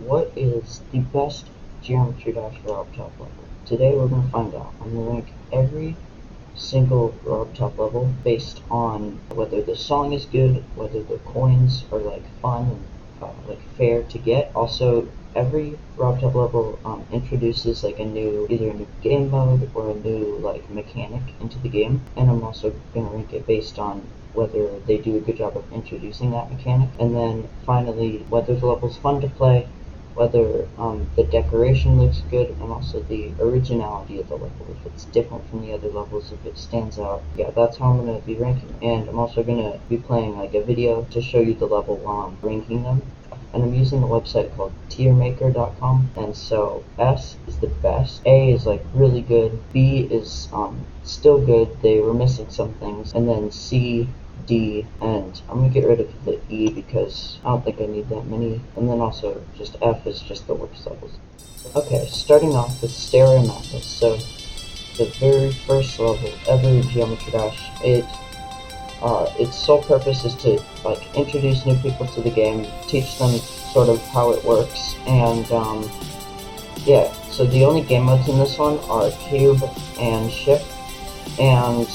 what is the best Geometry Dash RobTop level? Today we're going to find out. I'm going to rank every single RobTop level based on whether the song is good, whether the coins are like fun and like fair to get. Also, every RobTop level introduces like either a new game mode or a new like mechanic into the game, and I'm also going to rank it based on whether they do a good job of introducing that mechanic, and then finally whether the level's fun to play, whether the decoration looks good, and also the originality of the level, if it's different from the other levels, if it stands out. Yeah, that's how I'm going to be ranking them. And I'm also going to be playing like a video to show you the level while I'm ranking them. And I'm using a website called tiermaker.com, and so S is the best, A is like really good, B is still good, they were missing some things, and then C, D, and I'm going to get rid of the E because I don't think I need that many, and then also just F is just the worst levels. Okay, starting off with Stereo Madness. So the very first level ever in Geometry Dash, its sole purpose is to like introduce new people to the game, teach them sort of how it works, and yeah, so the only game modes in this one are Cube and Ship, and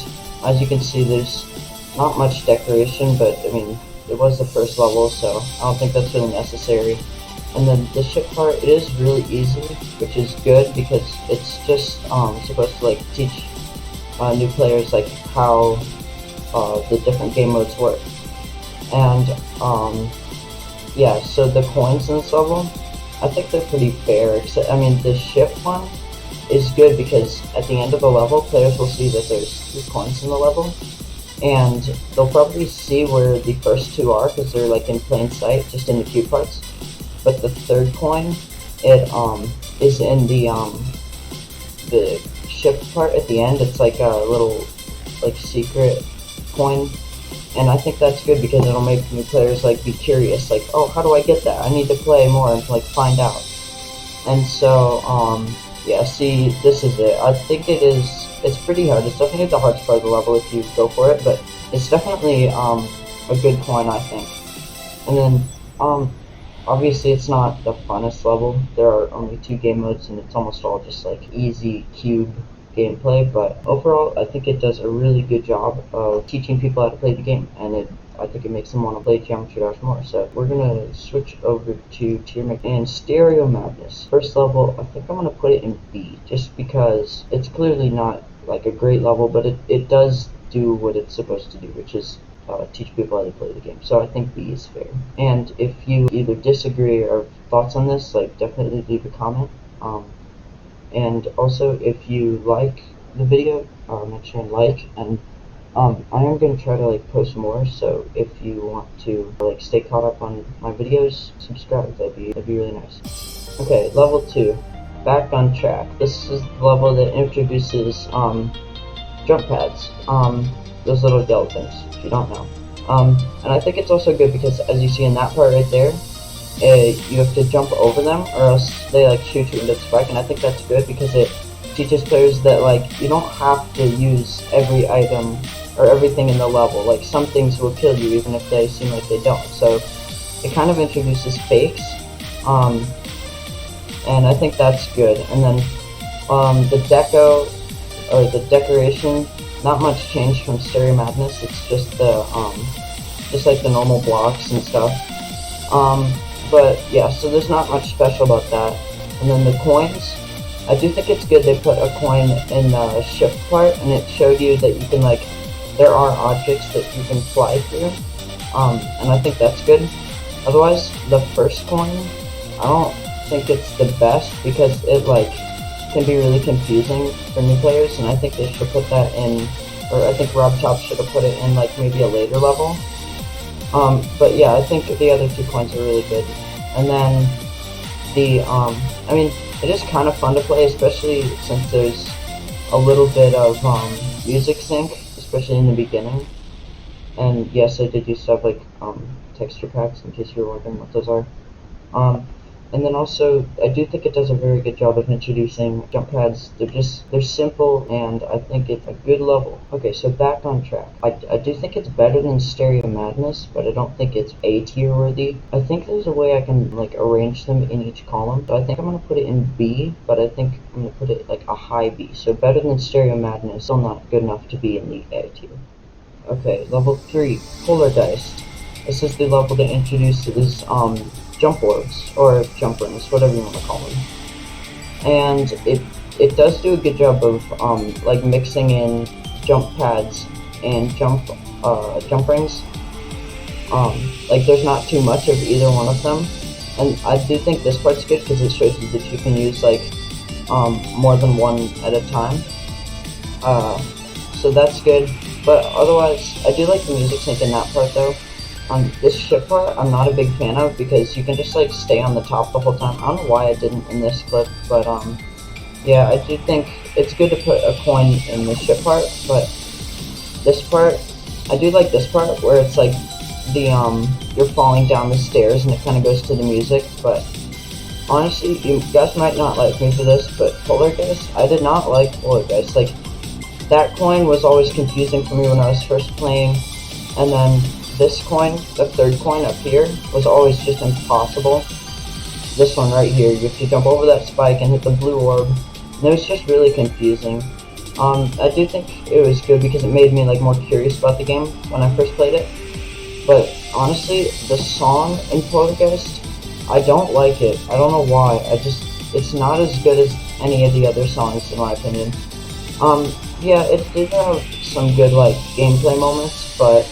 as you can see there's not much decoration, but I mean it was the first level, so I don't think that's really necessary. And then the ship part, it is really easy, which is good because it's just supposed to like teach new players like how the different game modes work. And yeah, so the coins in this level, I think they're pretty fair, except I mean the ship one is good because at the end of the level players will see that there's 2 coins in the level, and they'll probably see where the first 2 are because they're like in plain sight, just in the cube parts. But the third coin, it is in the ship part at the end. It's like a little like secret coin, and I think that's good because it'll make new players like be curious, like, oh, how do I get that? I need to play more and like find out. And so yeah, see, this is it. I think it's pretty hard. It's definitely the hardest part of the level if you go for it, but it's definitely a good coin, I think. And then obviously it's not the funnest level. There are only 2 game modes and it's almost all just like easy cube gameplay, but overall I think it does a really good job of teaching people how to play the game, and I think it makes them want to play Geometry Dash more. So we're gonna switch over to Tiermaker and Stereo Madness. First level, I think I'm gonna put it in B, just because it's clearly not like a great level, but it does do what it's supposed to do, which is teach people how to play the game. So I think B is fair. And if you either disagree or have thoughts on this, like definitely leave a comment. And also, if you like the video, make sure and like, and I am going to try to like post more, so if you want to like stay caught up on my videos, subscribe, that'd be really nice. Okay, level 2, back on track. This is the level that introduces jump pads, those little yellow things, if you don't know. And I think it's also good because as you see in that part right there, you have to jump over them or else they like shoot you into the spike, and I think that's good because it teaches players that like you don't have to use every item or everything in the level. Like some things will kill you even if they seem like they don't, so it kind of introduces fakes, and I think that's good. And then the deco or the decoration, not much changed from Stereo Madness. It's just the just like the normal blocks and stuff. But yeah, so there's not much special about that. And then the coins, I do think it's good they put a coin in the ship part, and it showed you that you can like, there are objects that you can fly through, and I think that's good. Otherwise, the first coin, I don't think it's the best because it like can be really confusing for new players, and I think they should put that in, or I think RobTop should have put it in like maybe a later level. But yeah, I think the other 2 coins are really good. And then the, I mean, it is kind of fun to play, especially since there's a little bit of music sync, especially in the beginning. And yes, I did use stuff like texture packs, in case you're wondering what those are. And then also, I do think it does a very good job of introducing jump pads. They're simple, and I think it's a good level. Okay, so back on track. I do think it's better than Stereo Madness, but I don't think it's A tier worthy. I think there's a way I can like arrange them in each column. So I think I'm gonna put it in B, but I think I'm gonna put it like a high B. So better than Stereo Madness, still not good enough to be in the A tier. Okay, level 3, Poltergeist. This is the level that introduces jump orbs, or jump rings, whatever you want to call them. And it does do a good job of like mixing in jump pads and jump rings. Like there's not too much of either one of them. And I do think this part's good because it shows you that you can use like more than one at a time. So that's good. But otherwise, I do like the music sync in that part though. This ship part, I'm not a big fan of because you can just like stay on the top the whole time. I don't know why I didn't in this clip, but yeah, I do think it's good to put a coin in the ship part. But this part, I do like this part where it's like the you're falling down the stairs and it kind of goes to the music. But honestly, you guys might not like me for this, but Poltergeist, I did not like Poltergeist. Like that coin was always confusing for me when I was first playing, and then this coin, the third coin up here, was always just impossible. This one right here, you have to jump over that spike and hit the blue orb, and it was just really confusing. I do think it was good because it made me like more curious about the game when I first played it. But honestly, the song in Poltergeist, I don't like it. I don't know why. It's not as good as any of the other songs in my opinion. Yeah, it did have some good like gameplay moments, but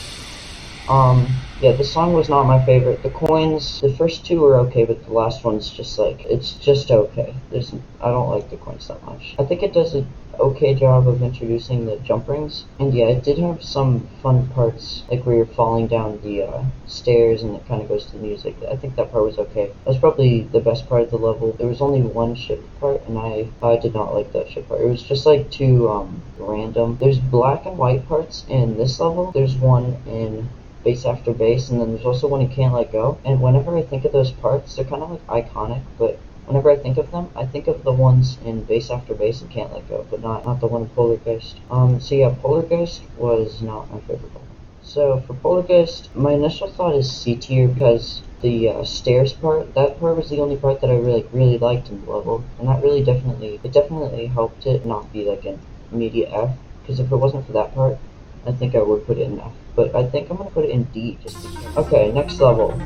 yeah, the song was not my favorite. The coins, the first two were okay, but the last one's just like, it's just okay. I don't like the coins that much. I think it does an okay job of introducing the jump rings. And yeah, it did have some fun parts, like where you're falling down the stairs and it kind of goes to the music. I think that part was okay. That was probably the best part of the level. There was only one ship part, and I did not like that ship part. It was just like too random. There's black and white parts in this level. There's one in Base After Base, and then there's also one you can't let go. And whenever I think of those parts, they're kind of like iconic, but whenever I think of them, I think of the ones in Base After Base and Can't Let Go, but not the one in Poltergeist. So yeah, Poltergeist was not my favorite level. So for Poltergeist, my initial thought is C tier because the stairs part, that part was the only part that I really liked in the level, and that really definitely helped it not be like an immediate F, because if it wasn't for that part, I think I would put it in F. But I think I'm gonna put it in D just because. Okay, next level,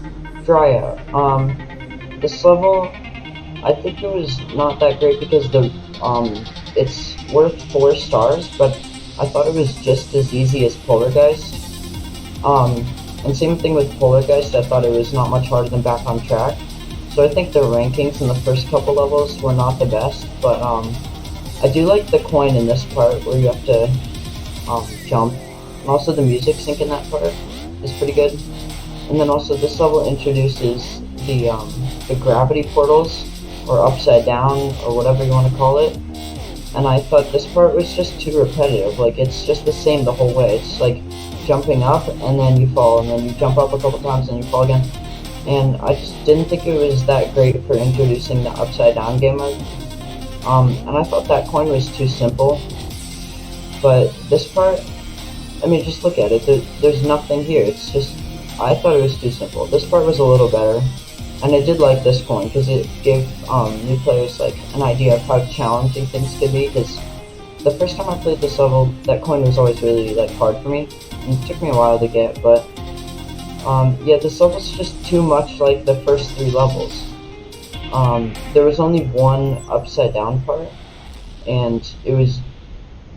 Dry Out. This level, I think it was not that great because it's worth 4 stars, but I thought it was just as easy as Poltergeist. And same thing with Poltergeist, I thought it was not much harder than Back on Track. So I think the rankings in the first couple levels were not the best, but I do like the coin in this part where you have to jump. And also the music sync in that part is pretty good. And then also this level introduces the gravity portals, or upside down, or whatever you want to call it. And I thought this part was just too repetitive. Like it's just the same the whole way. It's like jumping up and then you fall, and then you jump up a couple times and you fall again. And I just didn't think it was that great for introducing the upside down game mode. And I thought that coin was too simple. But this part, I mean, just look at it. There's nothing here. It's just, I thought it was too simple. This part was a little better, and I did like this coin because it gave new players like an idea of how challenging things could be. Because the first time I played this level, that coin was always really like hard for me, and it took me a while to get. But yeah, this level's just too much like the first 3 levels. There was only one upside down part, and there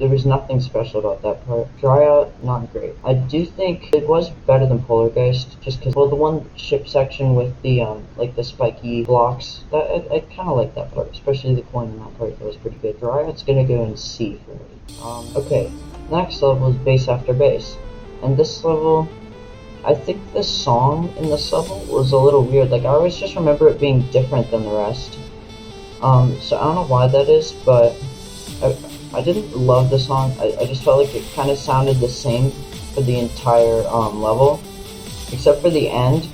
was nothing special about that part. Dry Out, not great. I do think it was better than Poltergeist, just because, well, the one ship section with the, like the spiky blocks, I kind of like that part, especially the coin in that part, that was pretty good. Dry Out's gonna go in C for me. Okay, next level is Base After Base. And this level, I think the song in this level was a little weird. Like, I always just remember it being different than the rest. So I don't know why that is, but I didn't love the song. I just felt like it kind of sounded the same for the entire level, except for the end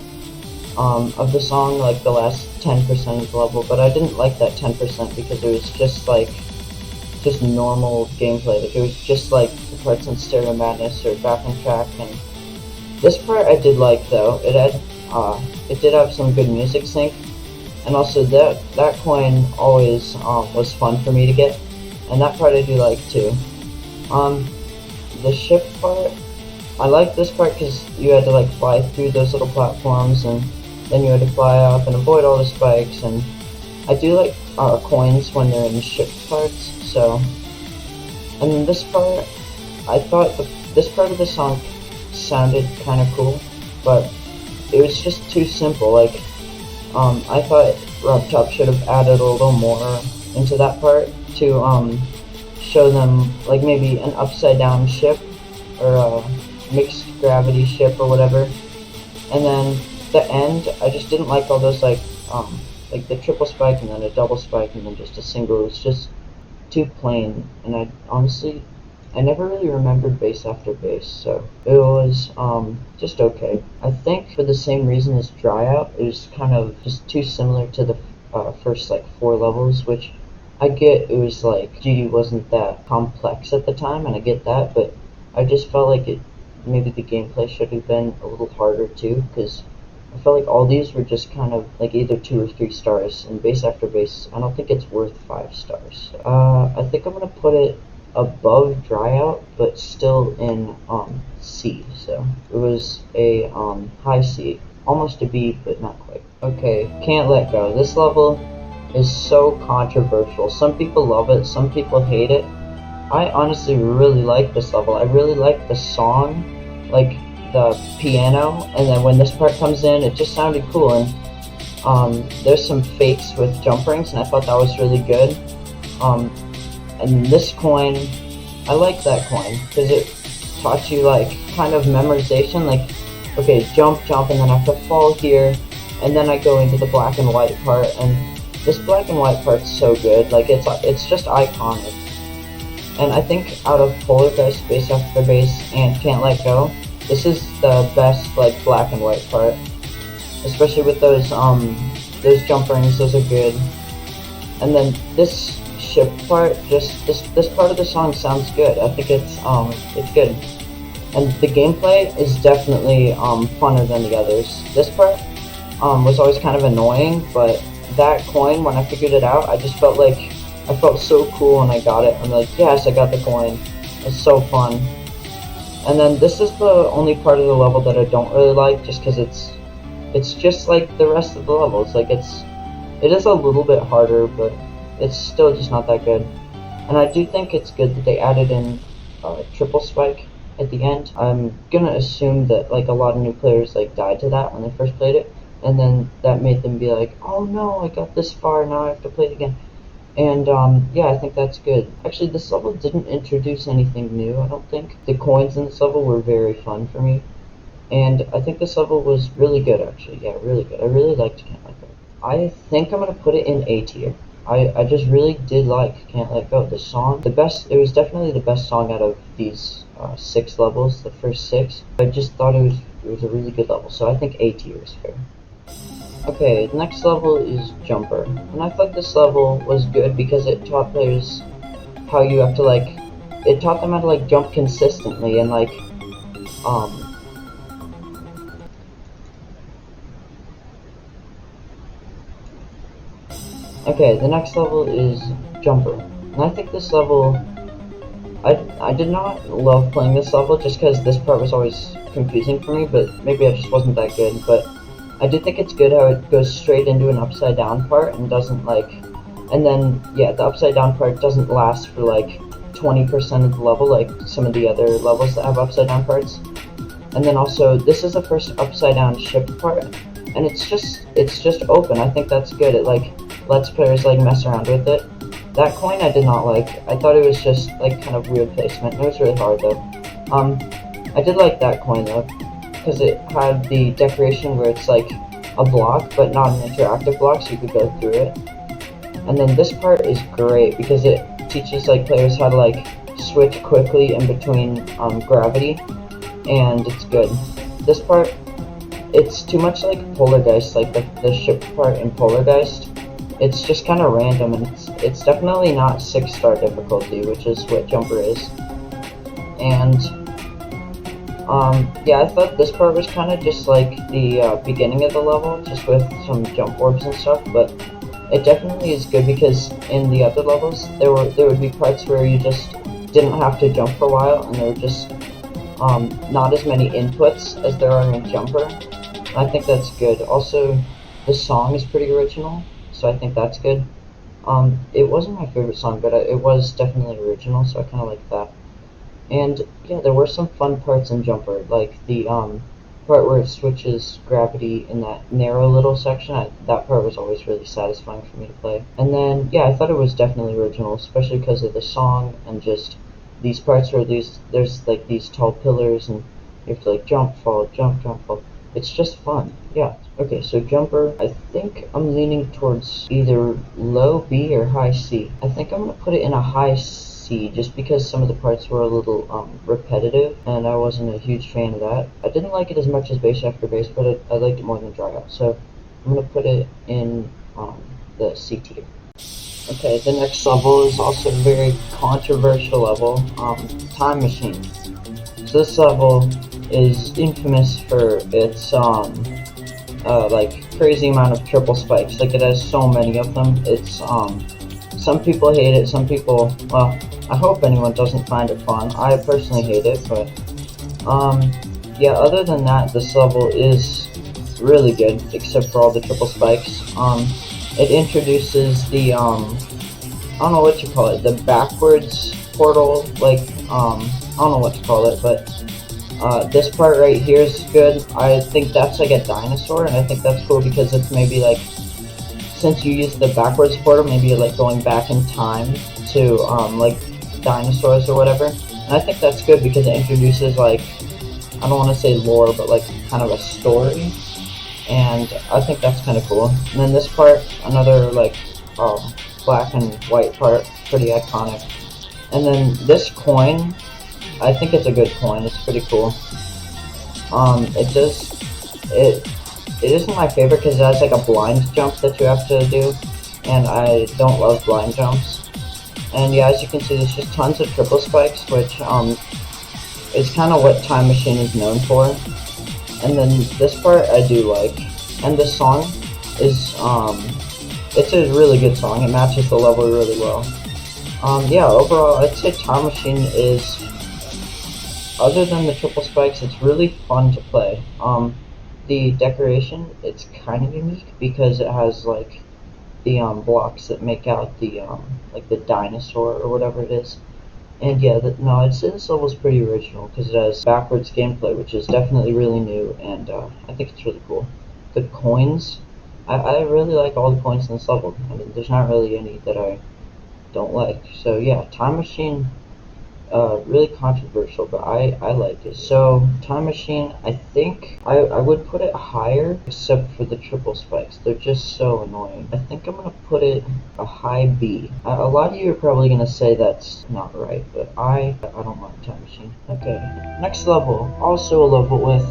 of the song, like the last 10% of the level, but I didn't like that 10% because it was just like just normal gameplay. Like it was just like the parts in Stereo Madness or Backing Track, and this part I did like though. It did have some good music sync, and also that coin always was fun for me to get, and that part I do like too. The ship part, I like this part because you had to like fly through those little platforms, and then you had to fly up and avoid all the spikes, and I do like coins when they're in ship parts. So, and then this part, I thought this part of the song sounded kind of cool, but it was just too simple. Like, I thought RobTop should have added a little more into that part to show them like maybe an upside down ship or a mixed gravity ship or whatever. And then the end, I just didn't like all those like the triple spike and then a double spike and then just a single. It was just too plain, and I never really remembered bass after bass, so it was just okay. I think for the same reason as Dry Out, it was kind of just too similar to the first like 4 levels, which I get. It was like GD wasn't that complex at the time, and I get that, but I just felt like maybe the gameplay should have been a little harder too, because I felt like all these were just kind of like either 2 or 3 stars, and bass after bass, I don't think it's worth 5 stars. I think I'm gonna put it above Dry Out, but still in C. So it was a high C, almost a B, but not quite. Okay, Can't Let Go. This level is so controversial. Some people love it, some people hate it. I honestly really like this level. I really like the song, like the piano, and then when this part comes in, it just sounded cool. And there's some fakes with jump rings, and I thought that was really good. And this coin, I like that coin because it taught you like kind of memorization. Like, okay, jump, and then I have to fall here, and then I go into the black and white part. And this black and white part's so good. Like it's just iconic. And I think out of Polargeist, Bass After Bass, and Can't Let Go, this is the best like black and white part, especially with those jump rings. Those are good. And then this ship part, just this part of the song sounds good. I think it's good. And the gameplay is definitely funner than the others. This part was always kind of annoying, but that coin, when I figured it out, I just felt like I felt so cool when I got it. I'm like, yes, I got the coin. It's so fun. And then this is the only part of the level that I don't really like, just because it's just like the rest of the levels. Like it is a little bit harder, but it's still just not that good. And I do think it's good that they added in triple spike at the end. I'm gonna assume that like a lot of new players like died to that when they first played it, and then that made them be like, oh no, I got this far, now I have to play it again. And yeah, I think that's good. Actually, this level didn't introduce anything new, I don't think. The coins in this level were very fun for me, and I think this level was really good actually. Yeah, really good. I really liked Can't Let Go. I think I'm gonna put it in A tier. I just really did like Can't Let Go. The song, it was definitely the best song out of these 6 levels, the first 6. I just thought it was a really good level, so I think A tier is fair. Okay, the next level is Jumper, and I thought this level was good because it taught players how you have to like, it taught them how to like jump consistently and like, okay, the next level is Jumper, and I think this level, I did not love playing this level just because this part was always confusing for me, but maybe I just wasn't that good, but I do think it's good how it goes straight into an upside down part and doesn't like, and then yeah, the upside down part doesn't last for like 20% of the level like some of the other levels that have upside down parts. And then also this is the first upside down ship part, and it's just open. I think that's good. It like lets players like mess around with it. That coin I did not like. I thought it was just like kind of weird placement. It was really hard though. I did like that coin though, because it had the decoration where it's like a block, but not an interactive block, so you could go through it. And then this part is great because it teaches like players how to like switch quickly in between gravity, and it's good. This part, it's too much like Poltergeist, like the ship part in Poltergeist. It's just kind of random, and it's definitely not 6-star difficulty, which is what Jumper is. And yeah, I thought this part was kind of just like the beginning of the level, just with some jump orbs and stuff. But it definitely is good because in the other levels, there would be parts where you just didn't have to jump for a while, and there were just not as many inputs as there are in Jumper. And I think that's good. Also, the song is pretty original, so I think that's good. It wasn't my favorite song, but it was definitely original, so I kind of like that. And yeah, there were some fun parts in Jumper, like the part where it switches gravity in that narrow little section. That part was always really satisfying for me to play. And then yeah, I thought it was definitely original, especially because of the song and just these parts where there's like these tall pillars and you have to like jump, fall, jump, jump, fall. It's just fun. Yeah. Okay, so Jumper, I think I'm leaning towards either low B or high C. I think I'm gonna put it in a high C just because some of the parts were a little repetitive, and I wasn't a huge fan of that. I didn't like it as much as Base After Base, but I liked it more than Dry Out. So I'm gonna put it in the C tier. Okay, the next level is also a very controversial level, Time Machine. So this level is infamous for its like crazy amount of triple spikes. Like it has so many of them. It's some people hate it, some people, well, I hope anyone doesn't find it fun. I personally hate it, but yeah, other than that, this level is really good, except for all the triple spikes. It introduces the I don't know what you call it, the backwards portal, like I don't know what to call it, but this part right here is good. I think that's like a dinosaur, and I think that's cool because it's maybe like, since you use the backwards portal, maybe you're like going back in time to like dinosaurs or whatever. And I think that's good because it introduces like, I don't want to say lore, but like kind of a story. And I think that's kind of cool. And then this part, another like black and white part, pretty iconic. And then this coin, I think it's a good coin. It's pretty cool. It isn't my favorite because it has like a blind jump that you have to do, and I don't love blind jumps. And yeah, as you can see, there's just tons of triple spikes, which is kind of what Time Machine is known for. And then this part I do like, and the song is it's a really good song. It matches the level really well. Yeah, overall I'd say Time Machine is, other than the triple spikes, it's really fun to play. The decoration, it's kind of unique because it has like the blocks that make out the like the dinosaur or whatever it is. And yeah, no, I'd say this level is pretty original because it has backwards gameplay, which is definitely really new, and I think it's really cool. The coins, I really like all the coins in this level. I mean, there's not really any that I don't like. So yeah, Time Machine, really controversial, but I like it. So Time Machine, I think I would put it higher, except for the triple spikes. They're just so annoying. I think I'm gonna put it a high B. A lot of you are probably gonna say that's not right, but I don't like Time Machine. Okay, next level, also a level with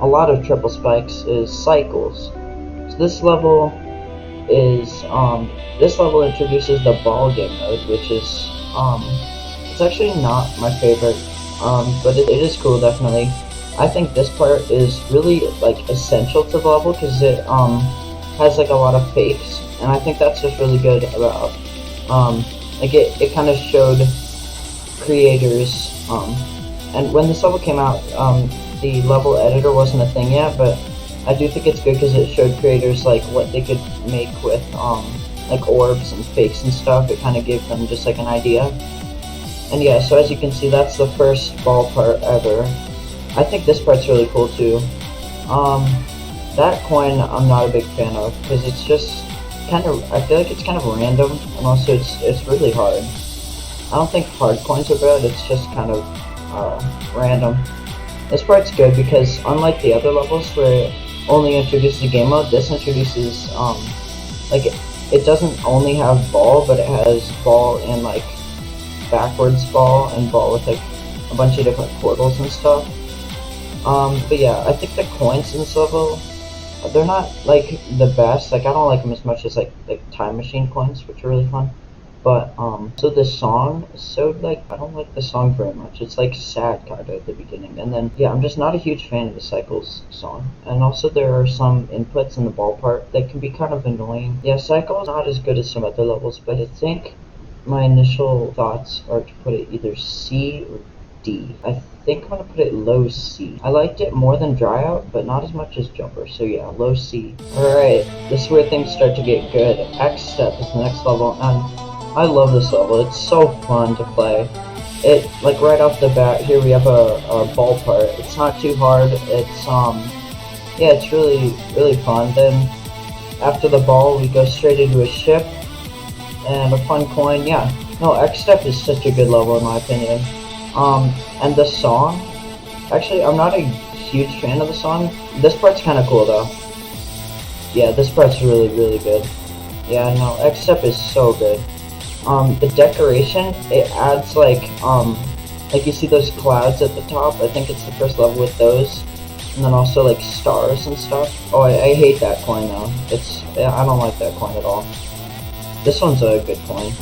a lot of triple spikes, is Cycles. So this level introduces the ball game mode, which is it's actually not my favorite, but it is cool, definitely. I think this part is really like essential to the level because it has like a lot of fakes, and I think that's just really good about like it kind of showed creators, and when this level came out, the level editor wasn't a thing yet, but I do think it's good because it showed creators like what they could make with like orbs and fakes and stuff. It kind of gave them just like an idea. And yeah, so as you can see, that's the first ball part ever. I think this part's really cool too. That coin I'm not a big fan of because it's just kind of, I feel like it's kind of random, and also it's really hard. I don't think hard coins are bad, it's just kind of random. This part's good because unlike the other levels where it only introduces a game mode, this introduces like it doesn't only have ball, but it has ball and like backwards ball and ball with like a bunch of different portals and stuff. But yeah, I think the coins in this level, they're not like the best. Like I don't like them as much as like time machine coins, which are really fun. But so the song, so like I don't like the song very much. It's like sad kind of at the beginning, and then yeah, I'm just not a huge fan of the Cycles song. And also there are some inputs in the ball part that can be kind of annoying. Yeah, Cycles not as good as some other levels, but I think my initial thoughts are to put it either C or D. I think I'm gonna put it low C. I liked it more than Dry Out, but not as much as Jumper. So yeah, low C. Alright, this is where things start to get good. X Step is the next level, and I love this level. It's so fun to play. It, like right off the bat, here we have a ball part. It's not too hard. It's yeah, it's really fun. Then after the ball, we go straight into a ship and a fun coin. Yeah, no, X Step is such a good level in my opinion. And the song, actually, I'm not a huge fan of the song. This part's kind of cool though. Yeah, this part's really good. Yeah, no, X Step is so good. The decoration, it adds like you see those clouds at the top. I think it's the first level with those, and then also like stars and stuff. Oh, I hate that coin though. I don't like that coin at all. This one's a good coin.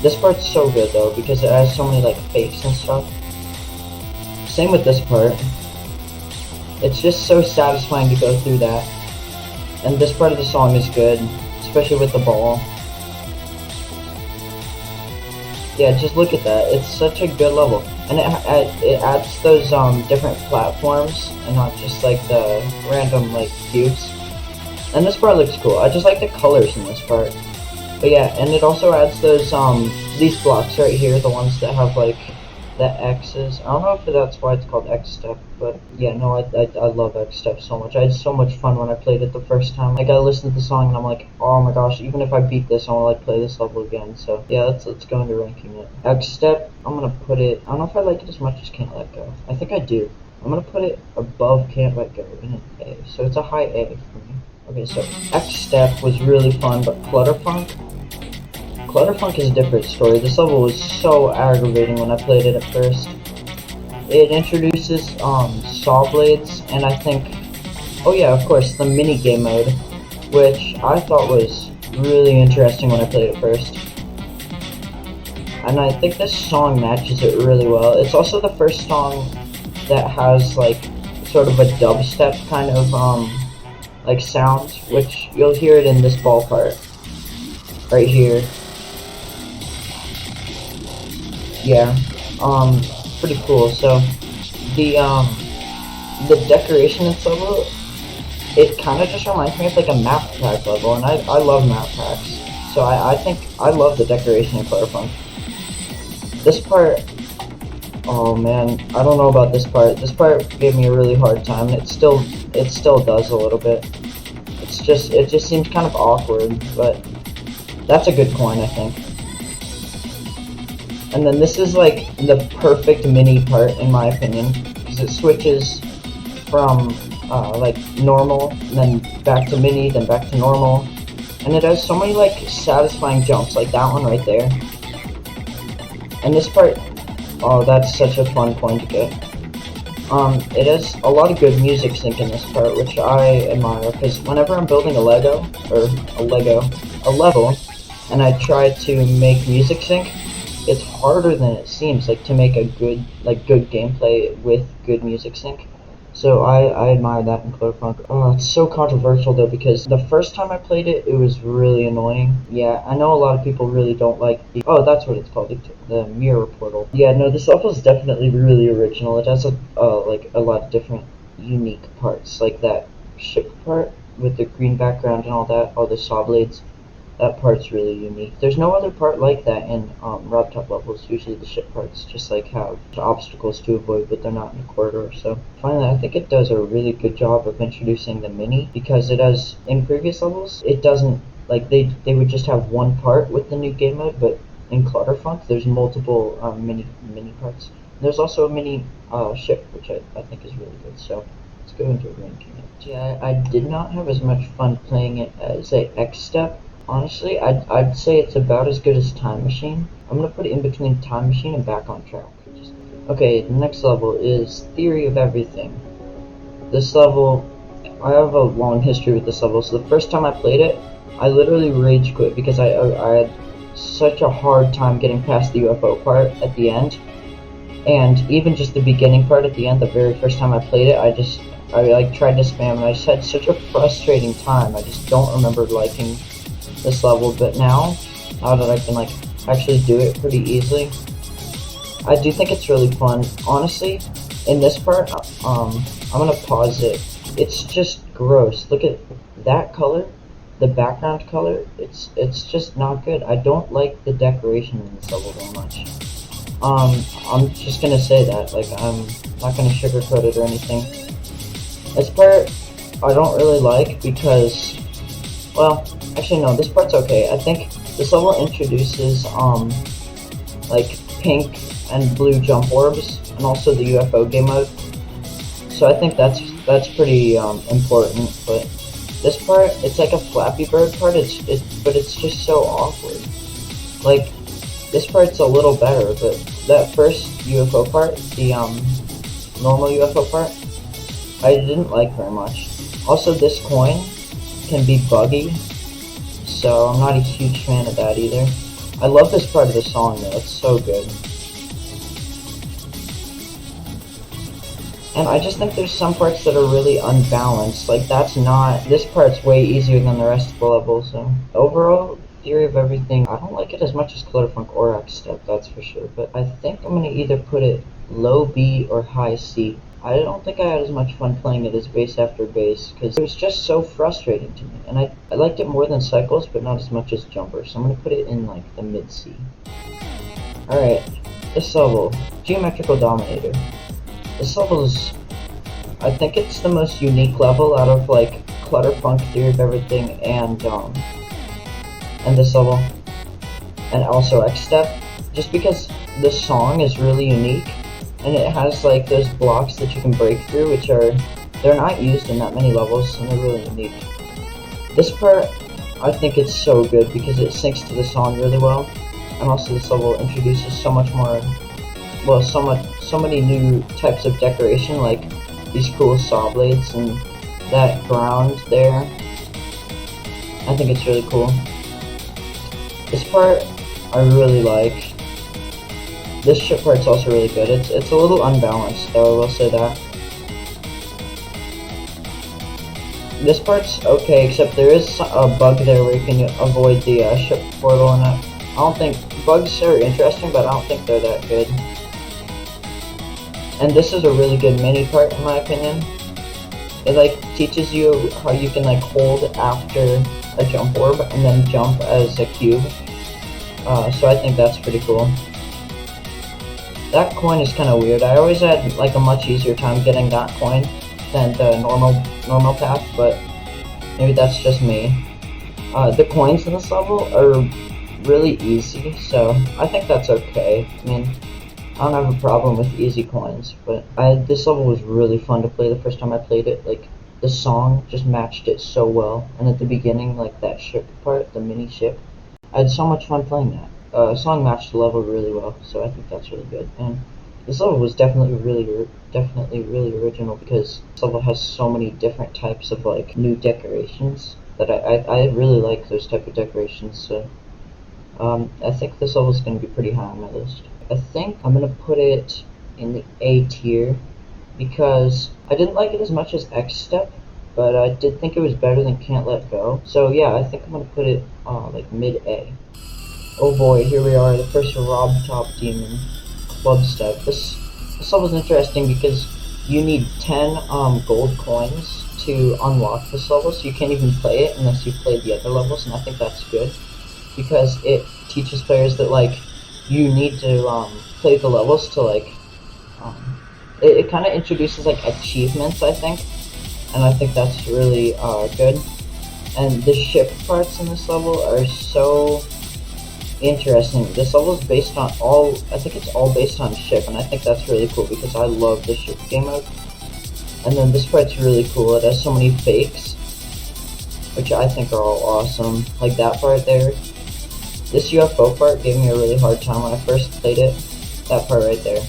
This part's so good though because it has so many like fakes and stuff. Same with this part. It's just so satisfying to go through that. And this part of the song is good, especially with the ball. Yeah, just look at that. It's such a good level, and it adds those different platforms and not just like the random like cubes. And this part looks cool. I just like the colors in this part. But yeah, and it also adds those these blocks right here, the ones that have like the X's. I don't know if that's why it's called X Step, but yeah, no, I love X Step so much. I had so much fun when I played it the first time. Like I listened to the song and I'm like, oh my gosh, even if I beat this, I want to like play this level again. So yeah, let's go into ranking it. X Step, I'm gonna put it. I don't know if I like it as much as Can't Let Go. I think I do. I'm gonna put it above Can't Let Go in an A. So it's a high A for me. Okay, so X Step was really fun, but Clutterfunk is a different story. This level was so aggravating when I played it at first. It introduces saw blades, and I think, oh yeah, of course, the mini game mode, which I thought was really interesting when I played it first. And I think this song matches it really well. It's also the first song that has like sort of a dubstep kind of like sound, which you'll hear it in this ball part right here. Yeah, pretty cool. So the decoration in this level, it kind of just reminds me of like a map pack level, and I love map packs. So I think I love the decoration in Clutterfunk. This part, oh man, I don't know about this part. This part gave me a really hard time, and it still does a little bit. It just seems kind of awkward, but that's a good coin, I think. And then this is like the perfect mini part in my opinion, because it switches from like normal, and then back to mini, then back to normal, and it has so many like satisfying jumps, like that one right there. And this part, oh, that's such a fun point to get. It has a lot of good music sync in this part, which I admire, because whenever I'm building a level, and I try to make music sync, it's harder than it seems, like to make a good gameplay with good music sync. So I admire that in Clutterfunk. Oh, it's so controversial though, because the first time I played it, it was really annoying. Yeah, I know a lot of people really don't like the, oh, that's what it's called, the mirror portal. Yeah, no, this level is definitely really original. It has like a lot of different unique parts, like that ship part with the green background and all that, all the saw blades. That part's really unique. There's no other part like that in RobTop levels. Usually the ship parts just like have obstacles to avoid, but they're not in a corridor. So finally, I think it does a really good job of introducing the mini, because it does, in previous levels, it doesn't, like they would just have one part with the new game mode, but in Clutterfunk there's multiple mini parts. There's also a mini ship, which I think is really good. So let's go into ranking it. Yeah, I did not have as much fun playing it as, say, X Step. Honestly, I'd say it's about as good as Time Machine. I'm gonna put it in between Time Machine and Back on Track. Okay, the next level is Theory of Everything. This level, I have a long history with this level, so the first time I played it, I literally rage quit because I had such a hard time getting past the UFO part at the end, and even just the beginning part at the end, the very first time I played it, I like tried to spam and I just had such a frustrating time. I just don't remember liking this level, but now that I can like actually do it pretty easily, I do think it's really fun. Honestly, in this part, I'm gonna pause it. It's just gross. Look at that color, the background color. It's just not good. I don't like the decoration in this level very much. I'm just gonna say that. Like, I'm not gonna sugarcoat it or anything. This part, I don't really like because, well, actually no, this part's okay. I think this level introduces, like, pink and blue jump orbs, and also the UFO game mode. So I think that's pretty important. But this part, it's like a Flappy Bird part. But it's just so awkward. Like, this part's a little better, but that first UFO part, the normal UFO part, I didn't like very much. Also, this coin can be buggy, so I'm not a huge fan of that either. I love this part of the song though, it's so good. And I just think there's some parts that are really unbalanced. Like, this part's way easier than the rest of the level, so. Overall, Theory of Everything, I don't like it as much as Clutterfunk or X-Step, that's for sure. But I think I'm gonna either put it low B or high C. I don't think I had as much fun playing it as Base After Base, because it was just so frustrating to me. And I liked it more than Cycles, but not as much as Jumper, so I'm gonna put it in, like, the mid-C. Alright, this level, Geometrical Dominator. This level is, I think it's the most unique level out of like Clutterfunk, Theory of Everything, and this level, and also X-Step, just because the song is really unique, and it has like those blocks that you can break through, they're not used in that many levels, and they're really unique. This part, I think it's so good because it syncs to the song really well, and also this level introduces so much more. Well, so many new types of decoration, like these cool saw blades and that ground there. I think it's really cool. This part, I really like. This ship part's also really good. It's a little unbalanced, though, I will say that. This part's okay, except there is a bug there where you can avoid the ship portal, and I don't think bugs are interesting, but I don't think they're that good. And this is a really good mini part in my opinion. It like teaches you how you can like hold after a jump orb and then jump as a cube. So I think that's pretty cool. That coin is kind of weird. I always had like a much easier time getting that coin than the normal path, but maybe that's just me. The coins in this level are really easy, so I think that's okay. I mean, I don't have a problem with easy coins, but this level was really fun to play the first time I played it. Like, the song just matched it so well, and at the beginning, like that ship part, the mini ship, I had so much fun playing that. The song matched the level really well, so I think that's really good. And this level was definitely really original because this level has so many different types of like new decorations that I really like those type of decorations. So I think this level is going to be pretty high on my list. I think I'm going to put it in the A tier because I didn't like it as much as X-Step, but I did think it was better than Can't Let Go. So yeah, I think I'm going to put it like mid-A. Oh boy, here we are, the first RobTop Demon, Club Step. This level is interesting because you need 10 gold coins to unlock this level, so you can't even play it unless you've played the other levels, and I think that's good because it teaches players that like you need to play the levels to like it kind of introduces like achievements, I think, and I think that's really good. And the ship parts in this level are so interesting. This level is based on I think it's all based on ship, and I think that's really cool because I love the ship game mode. And then this part's really cool. It has so many fakes, which I think are all awesome. Like that part there. This UFO part gave me a really hard time when I first played it. That part right there.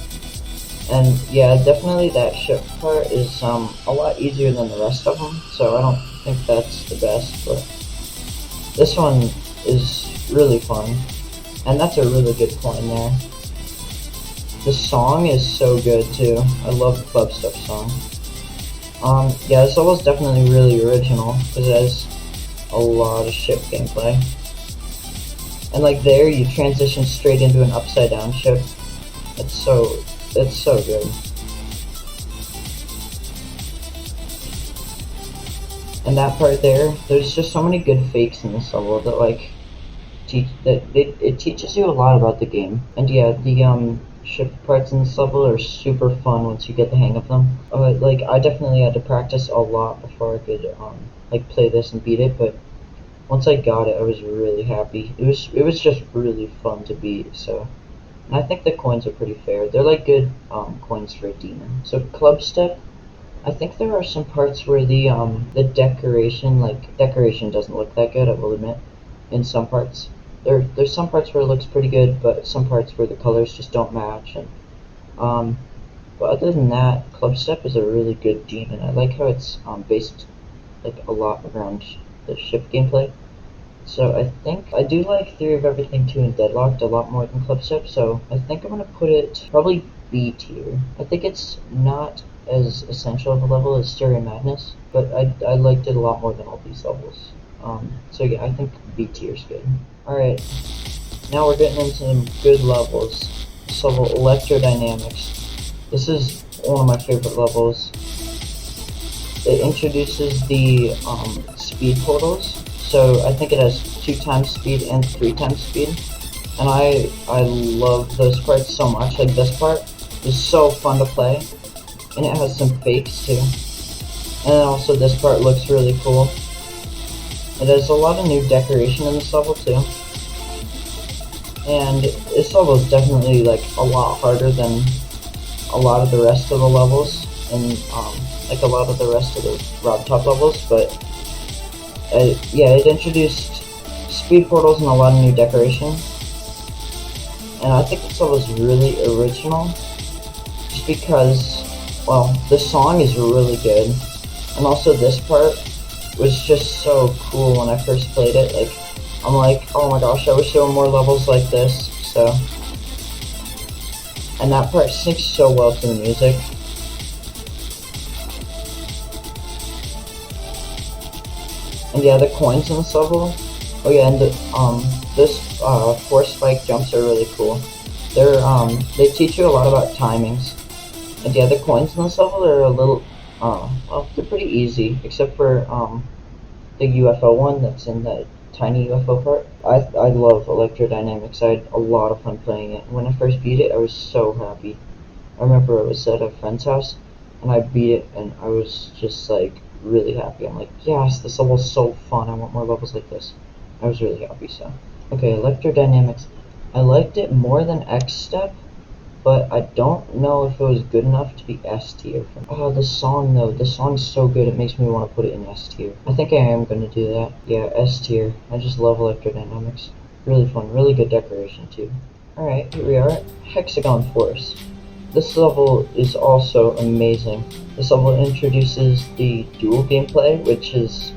And yeah, definitely that ship part is a lot easier than the rest of them, so I don't think that's the best, but this one is really fun, and that's a really good coin there. The song is so good too. I love the Club Step song. Yeah, this level is definitely really original because it has a lot of ship gameplay. And like there, you transition straight into an upside down ship. It's so good. And that part there's just so many good fakes in this level that like it teaches you a lot about the game. And yeah, the ship parts in this level are super fun once you get the hang of them. Like I definitely had to practice a lot before I could like play this and beat it, but once I got it, I was really happy. It was just really fun to beat. So, and I think the coins are pretty fair. They're like good coins for a demon. So Club Step, I think there are some parts where the decoration doesn't look that good, I will admit. In some parts. There's some parts where it looks pretty good, but some parts where the colors just don't match, and but other than that, Club Step is a really good demon. I like how it's based like a lot around the ship gameplay. So I think I do like Theory of Everything 2 and Deadlocked a lot more than Club Step, so I think I'm gonna put it probably B tier. I think it's not as essential of a level as Stereo Madness, but I liked it a lot more than all these levels. So yeah, I think B tier is good. Alright, now we're getting into some good levels. This level, Electrodynamics. This is one of my favorite levels. It introduces the speed portals, so I think it has 2 times speed and 3 times speed. And I love those parts so much. Like this part is so fun to play, and it has some fakes too. And then also this part looks really cool. It has a lot of new decoration in this level too. And this level is definitely like a lot harder than a lot of the rest of the levels, and like a lot of the rest of the RobTop levels, but yeah, it introduced speed portals and a lot of new decoration. And I think this level is really original, just because, well, the song is really good, and also this part was just so cool when I first played it. Like, I'm like, oh my gosh, I wish there were more levels like this. So, and that part syncs so well to the music. And yeah, the coins in this level. Oh yeah, and this 4 spike jumps are really cool. They teach you a lot about timings. And yeah, the coins in this level are a little, well, they're pretty easy, except for the UFO one that's in the tiny UFO part. I love Electrodynamics. I had a lot of fun playing it. When I first beat it, I was so happy. I remember I was at a friend's house, and I beat it, and I was just like really happy. I'm like, yes, this level's so fun. I want more levels like this. I was really happy. So, okay, Electrodynamics. I liked it more than X Step, but I don't know if it was good enough to be S tier. Oh, the song though, the song's so good it makes me want to put it in S tier. I think I am going to do that. Yeah, S tier. I just love Electrodynamics. Really fun, really good decoration too. Alright, here we are, Hexagon Force. This level is also amazing. This level introduces the dual gameplay, which is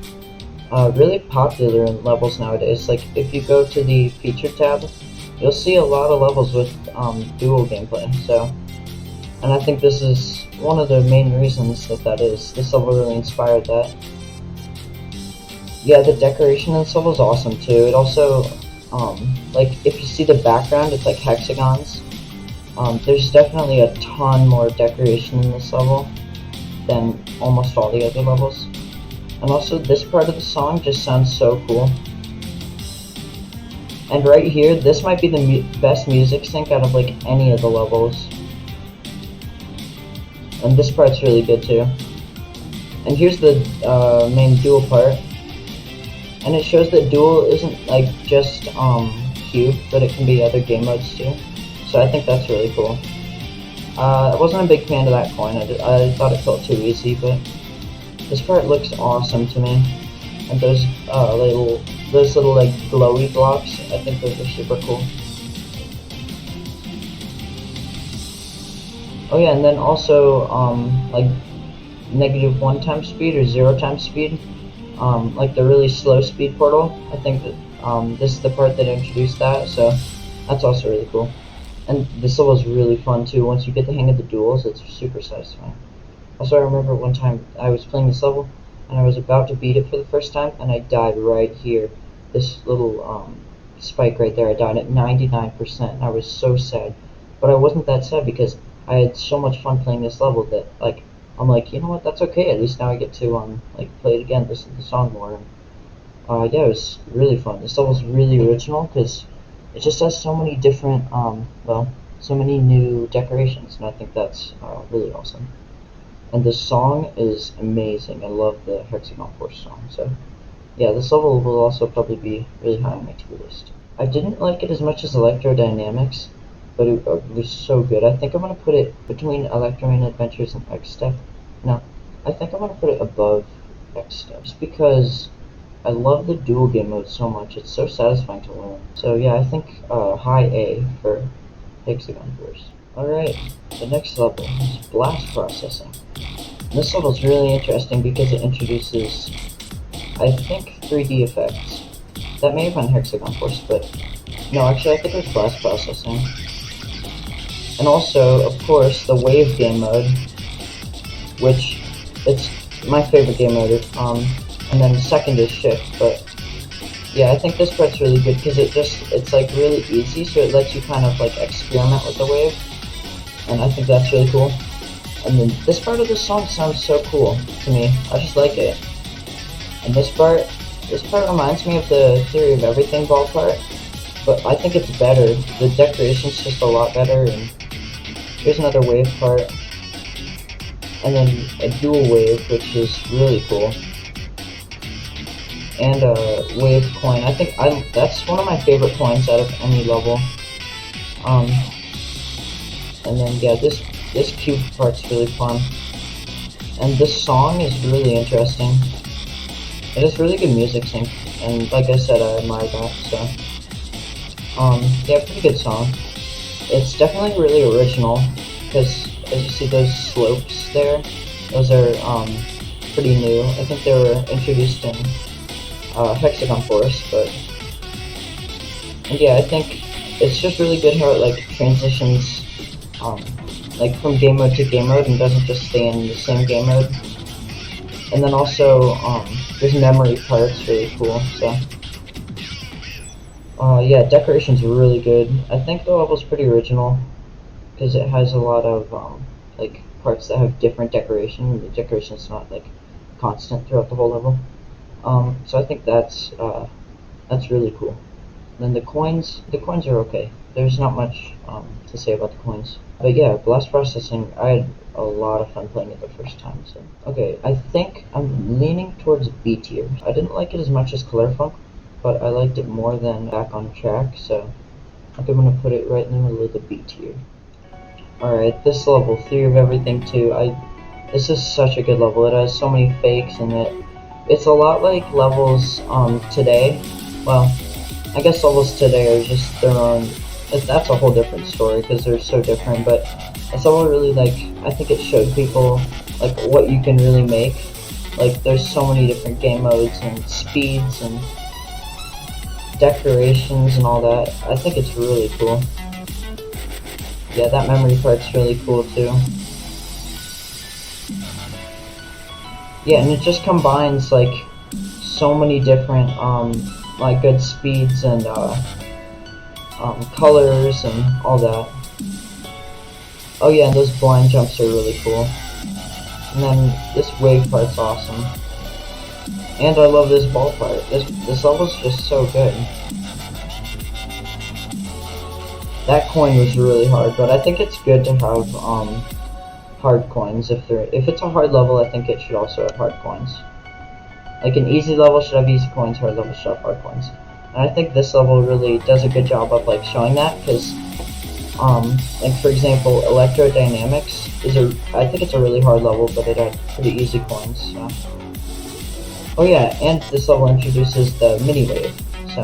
really popular in levels nowadays. Like, if you go to the feature tab, you'll see a lot of levels with dual gameplay. So, and I think this is one of the main reasons that is. This level really inspired that. Yeah, the decoration in this level is awesome too. It also, like, if you see the background, it's like hexagons. There's definitely a ton more decoration in this level than almost all the other levels. And also, this part of the song just sounds so cool. And right here, this might be the best music sync out of like any of the levels. And this part's really good too. And here's the main duel part. And it shows that duel isn't like just cube, but it can be other game modes too. So I think that's really cool. I wasn't a big fan of that coin. I thought it felt too easy, but this part looks awesome to me. And those little like glowy blocks, I think those are super cool. Oh yeah, and then also like -1 times speed or 0 times speed, like the really slow speed portal. I think that this is the part that introduced that, so that's also really cool. And this level is really fun too. Once you get the hang of the duels, it's super satisfying. Also, I remember one time I was playing this level, and I was about to beat it for the first time, and I died right here. This little spike right there, I died at 99%, and I was so sad. But I wasn't that sad because I had so much fun playing this level that, like, I'm like, you know what, that's okay. At least now I get to, like, play it again, listen to the song more. And, yeah, it was really fun. This level's really original because it just has so many different, well, so many new decorations, and I think that's really awesome. And the song is amazing. I love the Hexagon Force song. So yeah, this level will also probably be really high on my to-do list. I didn't like it as much as Electrodynamics, but it was so good. I think I'm gonna put it between Electroman Adventures and X Step. No, I think I'm gonna put it above X Step, just because I love the dual game mode so much. It's so satisfying to learn. So yeah, I think high A for Hexagon Force. Alright, the next level is Blast Processing. This level is really interesting because it introduces, I think, 3D effects. That may have been Hexagon Force, but no, actually I think it was Blast Processing. And also, of course, the Wave game mode, which it's my favorite game mode. And then second is Shift, but yeah, I think this part's really good because it's like really easy, so it lets you kind of like experiment with the wave, and I think that's really cool. And then this part of the song sounds so cool to me. I just like it. And this part reminds me of the Theory of Everything ball part, but I think it's better. The decoration's just a lot better, and here's another wave part. And then a dual wave, which is really cool. And a wave coin. I think that's one of my favorite coins out of any level. And then yeah, this cube part's really fun. And this song is really interesting. It has really good music sync, and like I said, I admire that. So yeah, pretty good song. It's definitely really original because as you see those slopes there, those are pretty new. I think they were introduced in Hexagon Force, but and yeah, I think it's just really good how it like transitions like from game mode to game mode and doesn't just stay in the same game mode. And then also there's memory parts, really cool. So yeah, decoration's really good. I think the level's pretty original because it has a lot of like parts that have different decoration. The decoration's not like constant throughout the whole level. So I think that's really cool. And then the coins are okay. There's not much to say about the coins. But yeah, Blast Processing, I had a lot of fun playing it the first time. So okay, I think I'm leaning towards B tier. I didn't like it as much as Color Funk, but I liked it more than Back on Track, so I think I'm gonna put it right in the middle of the B tier. Alright, this level, Theory of Everything 2, this is such a good level. It has so many fakes in it. It's a lot like levels today. Well, I guess levels today are just their own. That's a whole different story because they're so different. But it's all really like, I think it showed people like what you can really make. Like there's so many different game modes and speeds and decorations and all that. I think it's really cool. Yeah, that memory part's really cool too. Yeah, and it just combines like so many different like good speeds and colors and all that. Oh yeah, and those blind jumps are really cool. And then this wave part's awesome. And I love this ball part. This level's just so good. That coin was really hard, but I think it's good to have hard coins. If it's a hard level, I think it should also have hard coins. Like an easy level should have easy coins, hard level should have hard coins. And I think this level really does a good job of like showing that, because like for example, Electrodynamics I think it's a really hard level, but it had pretty easy coins. So. Oh yeah, and this level introduces the mini wave, so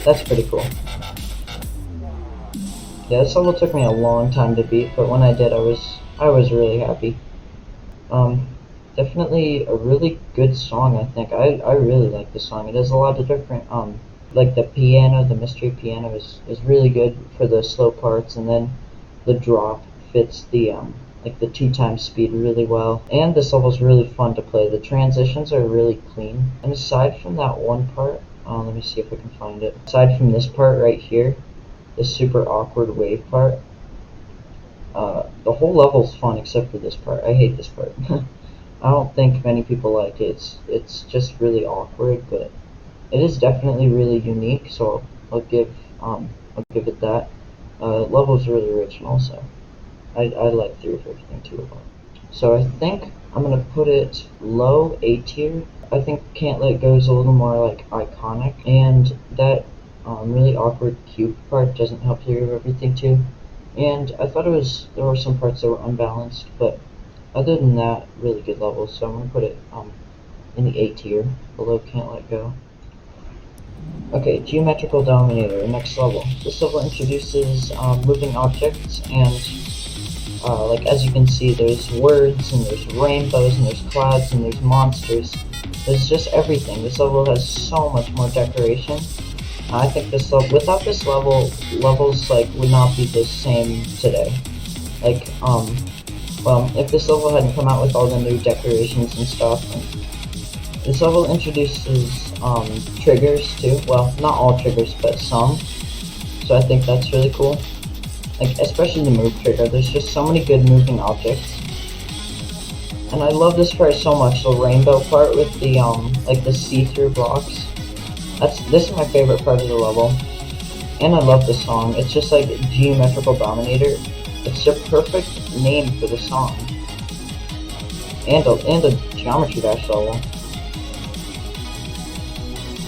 that's pretty cool. Yeah, this level took me a long time to beat, but when I did, I was I was really happy. Um, Definitely a really good song, I think. I really like this song. It has a lot of different, like the piano, the mystery piano is really good for the slow parts, and then the drop fits the, like the 2 times speed really well. And this level's really fun to play. The transitions are really clean. And aside from that one part, let me see if I can find it. Aside from this part right here, the super awkward wave part, the whole level's fun except for this part. I hate this part. I don't think many people like it. It's just really awkward, but it is definitely really unique. So I'll give it that. Level's really original, so I like 3 of everything too a lot. So I think I'm gonna put it low A tier. I think Can't Let Go is a little more like iconic, and that really awkward cube part doesn't help 3 of everything too. And I thought there were some parts that were unbalanced, but other than that, really good level. So I'm gonna put it in the A tier, below Can't Let Go. Okay, Geometrical Dominator, next level. This level introduces moving objects, and like as you can see, there's words, and there's rainbows, and there's clouds, and there's monsters. There's just everything. This level has so much more decoration. I think this level, without this level, levels like would not be the same today. Like, well, if this level hadn't come out with all the new decorations and stuff. This level introduces triggers too. Well, not all triggers, but some. So I think that's really cool. Like, especially the move trigger. There's just so many good moving objects. And I love this part so much. The rainbow part with the like the see-through blocks. This is my favorite part of the level. And I love the song. It's just like Geometrical Dominator. It's the perfect name for the song. And a Geometry Dash level.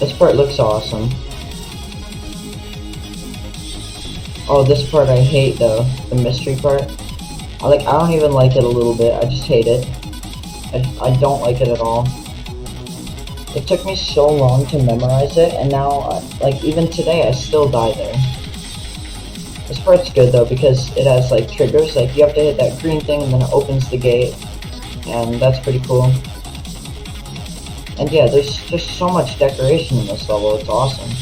This part looks awesome. Oh, this part I hate though. The mystery part. I don't even like it a little bit. I just hate it. I don't like it at all. It took me so long to memorize it, and now, like, even today, I still die there. This part's good, though, because it has, like, triggers. Like, you have to hit that green thing, and then it opens the gate, and that's pretty cool. And yeah, there's just so much decoration in this level. It's awesome.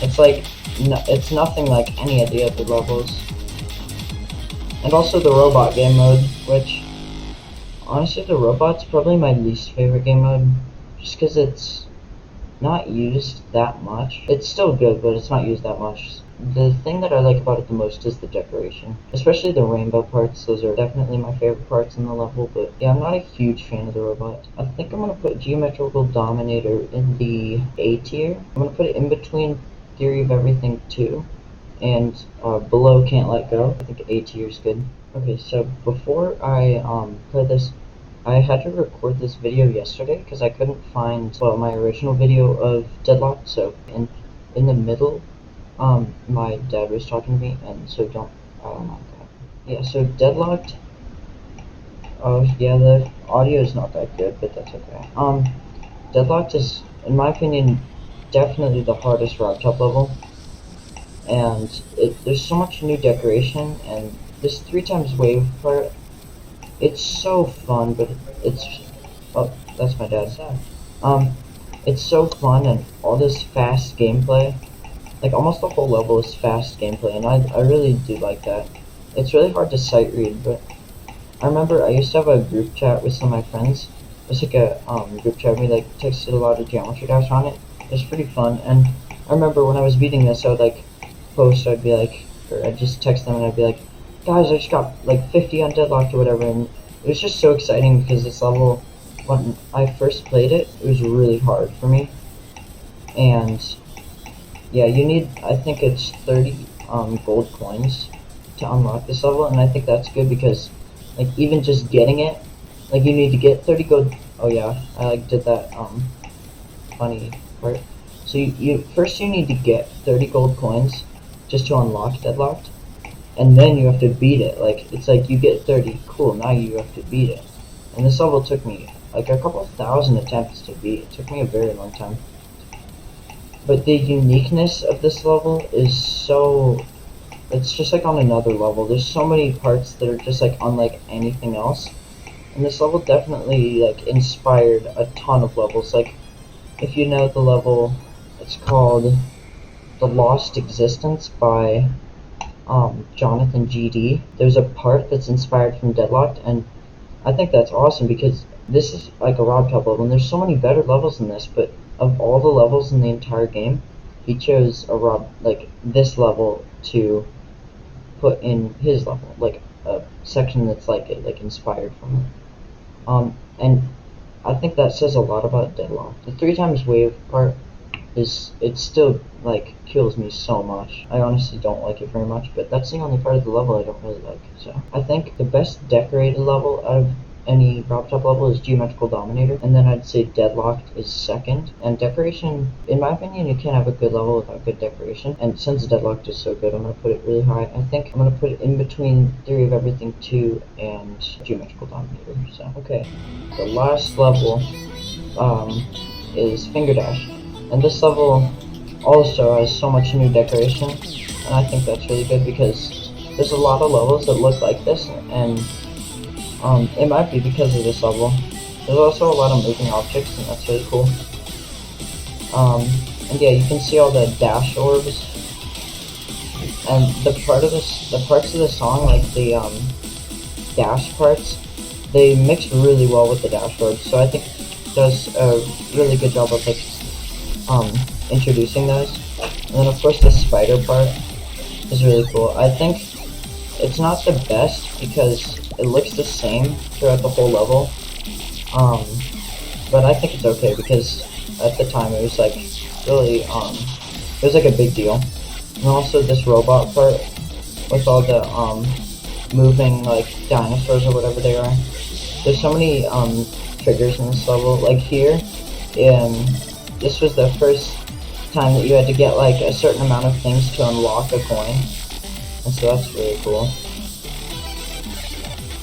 It's like, it's nothing like any of the other levels. And also the robot game mode, which, honestly, the robot's probably my least favorite game mode. Just because it's not used that much. It's still good, but it's not used that much. The thing that I like about it the most is the decoration. Especially the rainbow parts. Those are definitely my favorite parts in the level, but yeah, I'm not a huge fan of the robot. I think I'm going to put Geometrical Dominator in the A tier. I'm going to put it in between Theory of Everything 2 and below Can't Let Go. I think A tier is good. Okay, so before I play this, I had to record this video yesterday because I couldn't find, well, my original video of Deadlocked, so in the middle, my dad was talking to me, and so oh my god. Yeah, so Deadlocked, oh yeah, the audio is not that good, but that's okay. Deadlocked is, in my opinion, definitely the hardest RobTop level, and there's so much new decoration, and this 3 times wave part, it's so fun, but oh, that's my dad's dad. It's so fun, and all this fast gameplay, like almost the whole level is fast gameplay, and I really do like that. It's really hard to sight read, but I remember I used to have a group chat with some of my friends. It was like a group chat, we like texted a lot of Geometry Dash on it. It was pretty fun, and I remember when I was beating this, I would like post, I'd be like, or I'd just text them, and I'd be like, guys, I just got like 50 on Deadlocked or whatever, and it was just so exciting because this level, when I first played it, it was really hard for me. And yeah, you need, I think it's 30 gold coins to unlock this level, and I think that's good because, like, even just getting it, like, you need to get 30 gold, oh yeah, I like did that funny part. So first you need to get 30 gold coins just to unlock Deadlocked. And then you have to beat it. Like, it's like you get 30, cool, now you have to beat it. And this level took me like a couple thousand attempts to beat. It took me a very long time. But the uniqueness of this level is so it's just like on another level. There's so many parts that are just like unlike anything else. And this level definitely like inspired a ton of levels. Like if you know the level, it's called The Lost Existence by Jonathan GD. There's a part that's inspired from Deadlocked, and I think that's awesome because this is like a RobTop level, and there's so many better levels than this. But of all the levels in the entire game, he chose this level to put in his level, like a section that's like it, like inspired from it. And I think that says a lot about Deadlock. The 3x wave part it still like kills me so much. I honestly don't like it very much, but that's the only part of the level I don't really like. So I think the best decorated level out of any RobTop level is Geometrical Dominator, and then I'd say Deadlocked is second. And decoration, in my opinion, you can't have a good level without good decoration. And since Deadlocked is so good, I'm gonna put it really high. I think I'm gonna put it in between Theory of Everything 2 and Geometrical Dominator. So okay, the last level is Finger Dash. And this level also has so much new decoration, and I think that's really good because there's a lot of levels that look like this, and it might be because of this level. There's also a lot of moving objects, and that's really cool. And yeah, you can see all the dash orbs, and the parts of the song, like the dash parts, they mix really well with the dash orbs. So I think it does a really good job of like introducing those. And then of course the spider part is really cool. I think it's not the best because it looks the same throughout the whole level, but I think it's okay because at the time it was like really it was like a big deal. And also this robot part with all the moving like dinosaurs or whatever they are. There's so many triggers in this level. Like here, this was the first time that you had to get like a certain amount of things to unlock a coin, and so that's really cool.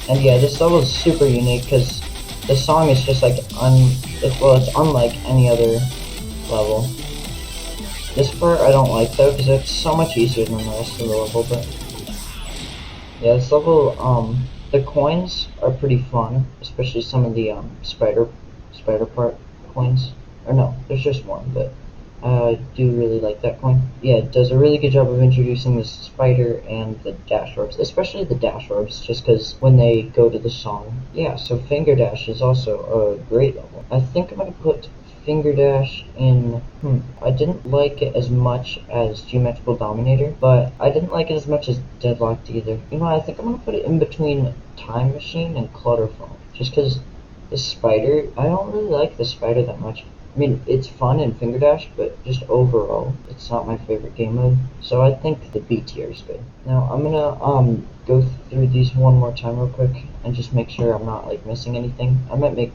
And yeah, this level is super unique because the song is just like it's unlike any other level. This part I don't like though because it's so much easier than the rest of the level. But yeah, this level, the coins are pretty fun, especially some of the spider part coins. Or no, there's just one, but I do really like that coin. Yeah, it does a really good job of introducing the spider and the dash orbs, especially the dash orbs, just because when they go to the song. Yeah, so Finger Dash is also a great level. I think I'm going to put Finger Dash in, I didn't like it as much as Geometrical Dominator, but I didn't like it as much as Deadlocked either. You know, I think I'm going to put it in between Time Machine and Clutterful, just because the spider, I don't really like the spider that much. I mean, it's fun in Finger Dash, but just overall, it's not my favorite game mode. So I think the B tier is good. Now I'm gonna go through these one more time real quick and just make sure I'm not like missing anything. I might make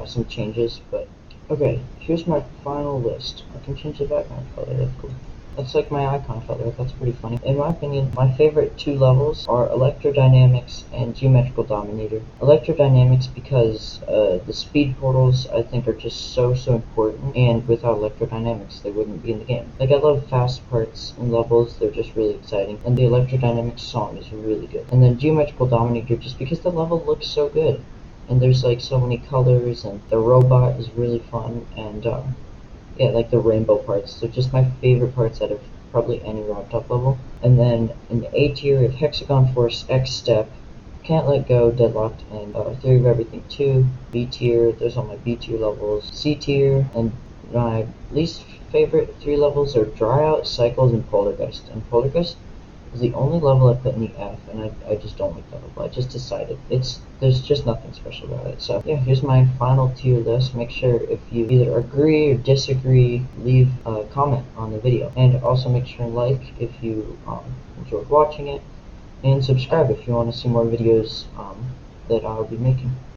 some changes, but okay. Here's my final list. I can change the background color. That's cool. That's like my icon color. That's pretty funny. In my opinion, my favorite two levels are Electrodynamics and Geometrical Dominator. Electrodynamics because the speed portals I think are just so important, and without Electrodynamics they wouldn't be in the game. Like I love fast parts and levels, they're just really exciting, and the Electrodynamics song is really good. And then Geometrical Dominator just because the level looks so good, and there's like so many colors, and the robot is really fun, and yeah, like the rainbow parts. They're just my favorite parts out of probably any RobTop level. And then in the A tier, we have Hexagon Force, X Step, Can't Let Go, Deadlocked, and Theory of Everything 2. B tier, there's all my B tier levels. C tier, and my least favorite 3 levels are Dry Out, Cycles, and Poltergeist. And Poltergeist is the only level I put in the F, and I just don't like that level. I just decided. There's just nothing special about it. So yeah, here's my final tier list. Make sure if you either agree or disagree, leave a comment on the video. And also make sure and like if you enjoyed watching it, and subscribe if you want to see more videos that I'll be making.